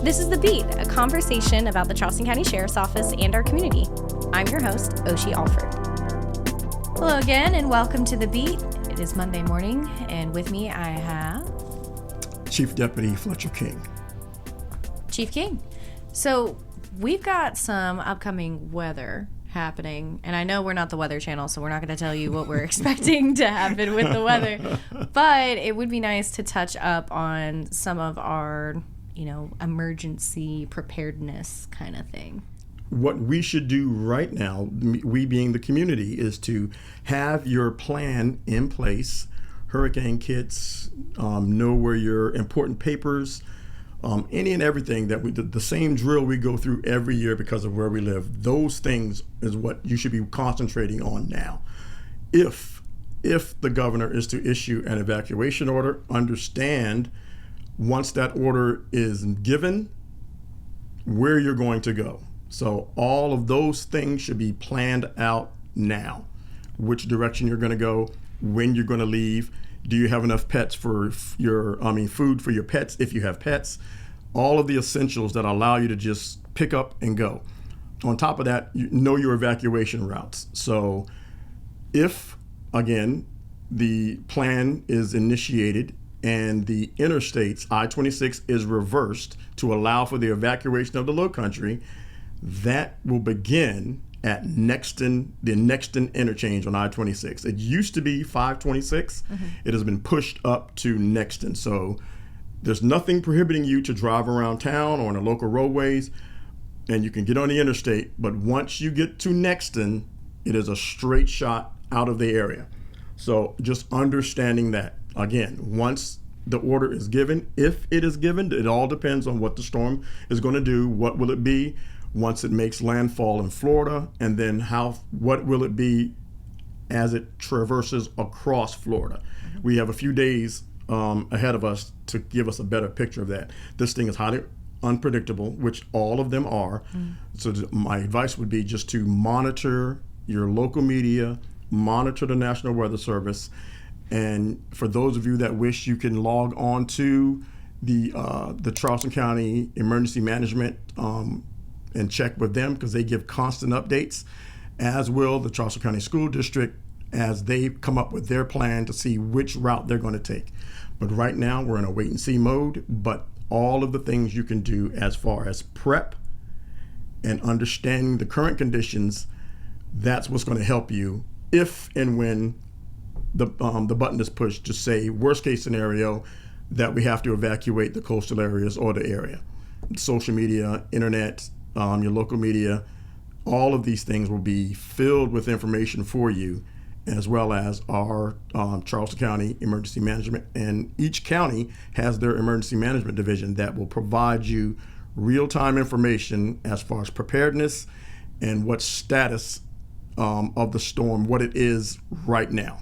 This is The Beat, a conversation about the Charleston County Sheriff's Office and our community. I'm your host, Oshi Alford. Hello again, and welcome to The Beat. It is Monday morning, and with me I have... Chief Deputy Fletcher King. Chief King. So we've got some upcoming weather happening, and I know we're not the Weather Channel, so we're not going to tell you what we're expecting to happen with the weather, but it would be nice to touch up on some of our, emergency preparedness kind of thing. What we should do right now, we being the community, is to have your plan in place, hurricane kits, know where your important papers, any and everything that the same drill we go through every year because of where we live. Those things is what you should be concentrating on now. If the governor is to issue an evacuation order, understand once that order is given, where you're going to go. So all of those things should be planned out now. Which direction you're going to go, when you're going to leave. Do you have enough pets for food for your pets if you have pets? All of the essentials that allow you to just pick up and go. On top of that, you know your evacuation routes. So if, again, the plan is initiated and the interstates, I-26, is reversed to allow for the evacuation of the Lowcountry, that will begin at the Nexton interchange on I-26. It used to be 526. Mm-hmm. It has been pushed up to Nexton. So there's nothing prohibiting you to drive around town or on the local roadways, and you can get on the interstate. But once you get to Nexton, it is a straight shot out of the area. So just understanding that. Again, once the order is given, if it is given, it all depends on what the storm is going to do. What will it be once it makes landfall in Florida, and then what will it be as it traverses across Florida? Mm-hmm. We have a few days ahead of us to give us a better picture of that. This thing is highly unpredictable, which all of them are. Mm-hmm. So my advice would be just to monitor your local media, monitor the National Weather Service, and for those of you that wish, you can log on to the Charleston County Emergency Management and check with them, because they give constant updates, as will the Charleston County School District as they come up with their plan to see which route they're going to take. But right now we're in a wait and see mode, but all of the things you can do as far as prep and understanding the current conditions, that's what's going to help you if and when the button is pushed to say worst case scenario that we have to evacuate the coastal areas or the area. Social media, internet, your local media, all of these things will be filled with information for you, as well as our Charleston County Emergency Management. And each county has their emergency management division that will provide you real-time information as far as preparedness and what status of the storm, what it is right now.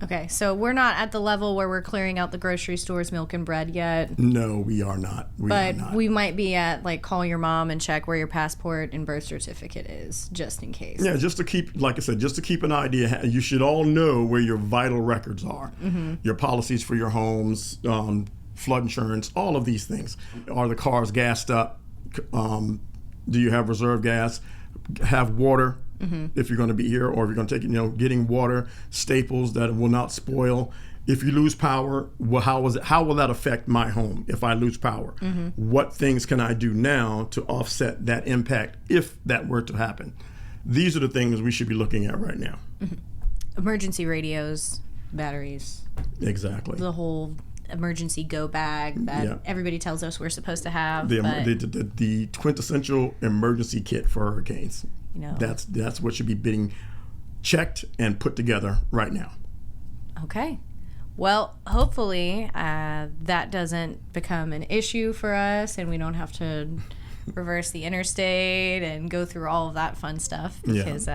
Okay, so we're not at the level where we're clearing out the grocery store's milk and bread yet. No, we are not. We might be at, call your mom and check where your passport and birth certificate is, just in case. Yeah, just to keep, like I said, just to keep an idea. You should all know where your vital records are. Mm-hmm. Your policies for your homes, flood insurance, all of these things. Are the cars gassed up? Do you have reserve gas? Have water? Mm-hmm. If you're going to be here, or if you're going to take it, getting water, staples that will not spoil. If you lose power, how will that affect my home if I lose power? Mm-hmm. What things can I do now to offset that impact if that were to happen? These are the things we should be looking at right now. Mm-hmm. Emergency radios, batteries. Exactly. The whole emergency go bag that everybody tells us we're supposed to have. The quintessential emergency kit for hurricanes. That's what should be being checked and put together right now. Okay. Well, hopefully that doesn't become an issue for us, and we don't have to reverse the interstate and go through all of that fun stuff. Because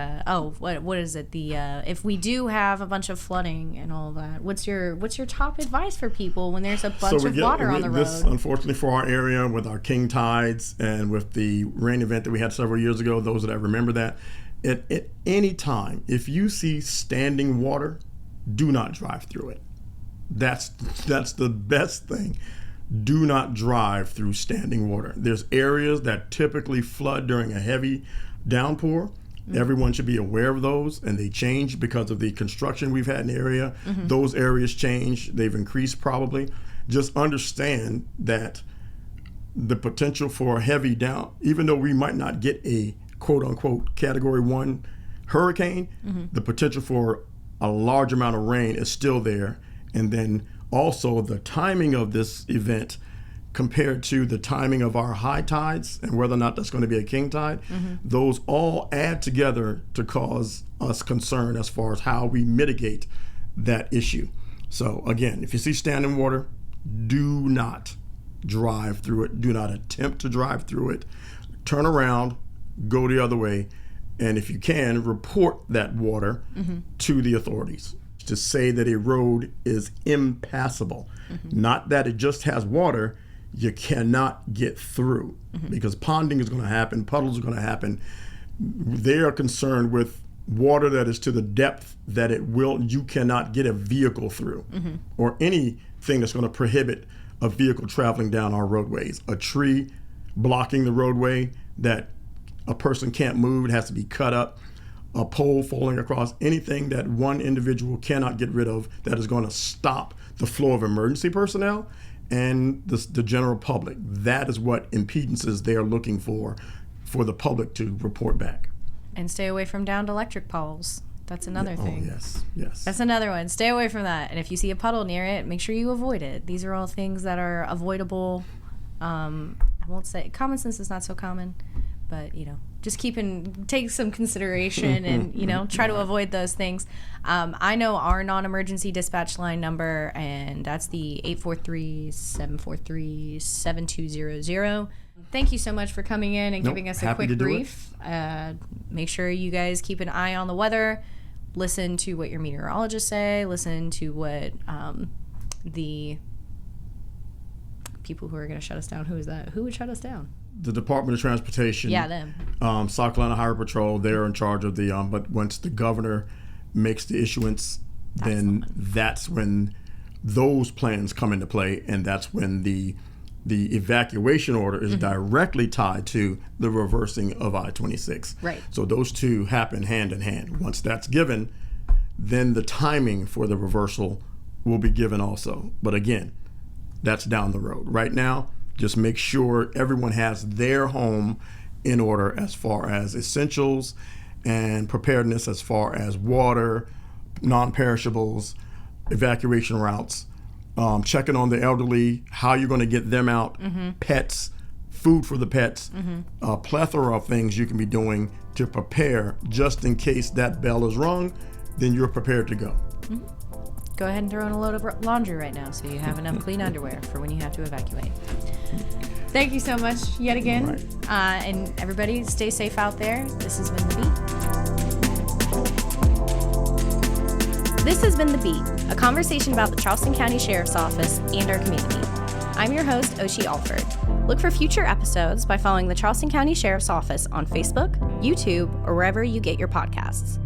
what is it? If we do have a bunch of flooding and all of that, what's your top advice for people when there's a bunch of water on the road? This, unfortunately, for our area, with our king tides and with the rain event that we had several years ago, those that remember that, at any time, if you see standing water, do not drive through it. That's the best thing. do not drive through standing water. There's areas that typically flood during a heavy downpour. Everyone should be aware of those, and they change because of the construction we've had in the area. Those areas change. They've increased probably. Just understand that the potential for a heavy down, even though we might not get a quote-unquote Category 1 hurricane, the potential for a large amount of rain is still there. And then also the timing of this event compared to the timing of our high tides and whether or not that's going to be a king tide, those all add together to cause us concern as far as how we mitigate that issue. So again, if you see standing water, do not drive through it. Do not attempt to drive through it. Turn around, go the other way, and if you can, report that water to the authorities. To say that a road is impassable, not that it just has water, you cannot get through because ponding is going to happen, puddles are going to happen. They are concerned with water that is to the depth that you cannot get a vehicle through or anything that's going to prohibit a vehicle traveling down our roadways. A tree blocking the roadway that a person can't move, it has to be cut up. A pole falling across, anything that one individual cannot get rid of that is going to stop the flow of emergency personnel and the general public. That is what impedances they are looking for the public to report back. And stay away from downed electric poles. That's another thing. Oh, yes. That's another one. Stay away from that. And if you see a puddle near it, make sure you avoid it. These are all things that are avoidable. I won't say common sense is not so common, but just take some consideration and try to avoid those things. I know our non-emergency dispatch line number, and that's the 843-743-7200. Thank you so much for coming in and giving us a quick brief. Make sure you guys keep an eye on the weather. Listen to what your meteorologists say. Listen to what the people who are going to shut us down. Who is that? Who would shut us down? The Department of Transportation. Yeah, them. South Carolina Highway Patrol, they're in charge of the, but once the governor makes the issuance, then that's when those plans come into play, and that's when the evacuation order is directly tied to the reversing of I-26. Right. So those two happen hand in hand. Once that's given, then the timing for the reversal will be given also. But again, that's down the road. Right now, just make sure everyone has their home in order as far as essentials and preparedness as far as water, non-perishables, evacuation routes, checking on the elderly, how you're going to get them out, pets, food for the pets, a plethora of things you can be doing to prepare just in case that bell is rung, then you're prepared to go. Go ahead and throw in a load of laundry right now so you have enough clean underwear for when you have to evacuate. Thank you so much yet again. Right. And everybody, stay safe out there. This has been The Beat. This has been The Beat, a conversation about the Charleston County Sheriff's Office and our community. I'm your host, Oshie Alford. Look for future episodes by following the Charleston County Sheriff's Office on Facebook, YouTube, or wherever you get your podcasts.